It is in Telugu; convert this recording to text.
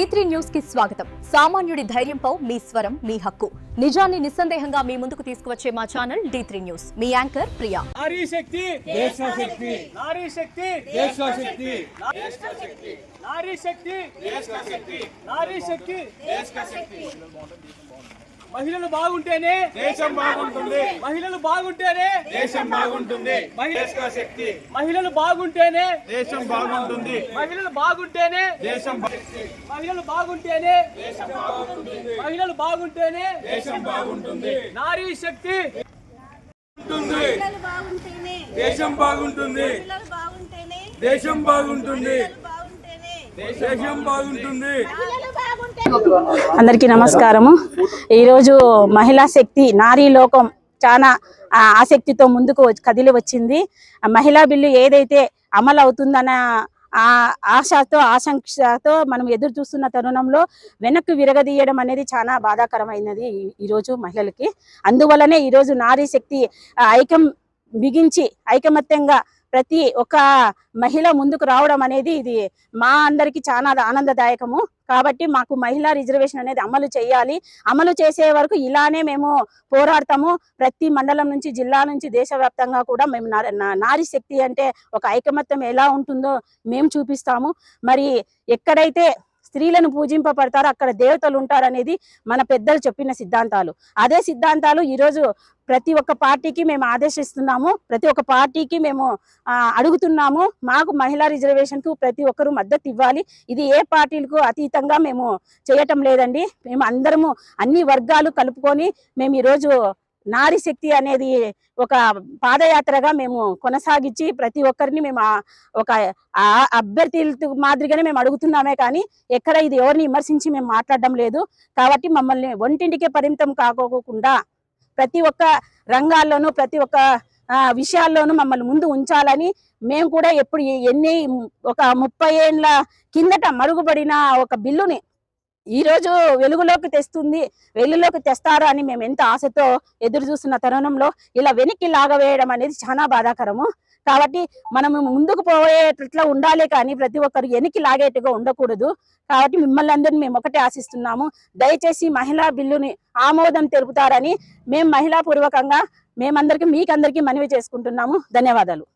D3 న్యూస్ కి స్వాగతం. సామాన్యుడి ధైర్యంపై మీ స్వరం మీ హక్కు. నిజాన్ని నిస్సందేహంగా మీ ముందుకు తీసుకువచ్చే మా ఛానల్ D3 న్యూస్. మీ యాంకర్ ప్రియా. నారీ శక్తి దేశ శక్తి, నారీ శక్తి దేశ శక్తి, నారీ శక్తి దేశ శక్తి, నారీ శక్తి దేశ శక్తి. మహిళలు బాగుంటేనే దేశం బాగుంటుంది, మహిళలు బాగుంటేనే దేశం బాగుంటుంది, దేశ శక్తి. మహిళలు బాగుంటేనే దేశం బాగుంటుంది, మహిళలు బాగుంటేనే దేశం, మహిళలు బాగుంటేనే దేశం బాగుంటుంది, మహిళలు బాగుంటేనే దేశం బాగుంటుంది. నారీ శక్తి దేశం బాగుంటుంది, దేశం బాగుంటుంది, దేశం బాగుంటుంది. అందరికీ నమస్కారము. ఈరోజు మహిళా శక్తి నారీ లోకం చాలా ఆసక్తితో ముందుకు కదిలి వచ్చింది. మహిళా బిల్లు ఏదైతే అమలు అవుతుందన్న ఆశతో ఆశంక్షతో మనం ఎదురు చూస్తున్న తరుణంలో వెనక్కి విరగదీయడం అనేది చాలా బాధాకరమైనది ఈరోజు మహిళలకి. అందువల్లనే ఈరోజు నారీ శక్తి ఐక్యం బిగించి ఐకమత్యంగా ప్రతి ఒక్క మహిళ ముందుకు రావడం అనేది ఇది మా అందరికీ చాలా ఆనందదాయకము. కాబట్టి మాకు మహిళా రిజర్వేషన్ అనేది అమలు చేయాలి. అమలు చేసే వరకు ఇలానే మేము పోరాడతాము. ప్రతి మండలం నుంచి, జిల్లా నుంచి, దేశవ్యాప్తంగా కూడా మేము నారీ శక్తి అంటే ఒక ఐకమత్యం ఎలా ఉంటుందో మేము చూపిస్తాము. మరి ఎక్కడైతే స్త్రీలను పూజింపబడతారో అక్కడ దేవతలు ఉంటారనేది మన పెద్దలు చెప్పిన సిద్ధాంతాలు. అదే సిద్ధాంతాలు ఈరోజు ప్రతి ఒక్క పార్టీకి మేము ఆదేశిస్తున్నాము, ప్రతి ఒక్క పార్టీకి మేము అడుగుతున్నాము. మాకు మహిళా రిజర్వేషన్కు ప్రతి ఒక్కరూ మద్దతు ఇవ్వాలి. ఇది ఏ పార్టీలకు అతీతంగా మేము చేయటం లేదండి. మేము అందరము అన్ని వర్గాలు కలుపుకొని మేము ఈరోజు నారీ శక్తి అనేది ఒక పాదయాత్రగా మేము కొనసాగించి ప్రతి ఒక్కరిని మేము ఒక అభ్యర్థుల మాదిరిగానే మేము అడుగుతున్నామే కానీ ఎక్కడ ఇది ఎవరిని విమర్శించి మేము మాట్లాడడం లేదు. కాబట్టి మమ్మల్ని ఒంటింటికే పరిమితం కాకోకుండా ప్రతి ఒక్క రంగాల్లోనూ ప్రతి ఒక్క విషయాల్లోనూ మమ్మల్ని ముందు ఉంచాలని మేము కూడా ఎప్పుడు ఒక 30 ఏళ్ళ కిందట మరుగుపడిన ఒక బిల్లుని ఈరోజు వెలుగులోకి తెస్తారు అని మేము ఎంత ఆశతో ఎదురు చూస్తున్న తరుణంలో ఇలా వెనక్కి లాగవేయడం అనేది చాలా బాధాకరము. కాబట్టి మనము ముందుకు పోయేటట్లా ఉండాలి కానీ ప్రతి ఒక్కరు వెనక్కి లాగేట్టుగా ఉండకూడదు. కాబట్టి మిమ్మల్ని అందరినీ మేము ఒకటే ఆశిస్తున్నాము. దయచేసి మహిళా బిల్లుని ఆమోదం తెలుపుతారని మేము మహిళా పూర్వకంగా మీకందరికీ మనవి చేసుకుంటున్నాము. ధన్యవాదాలు.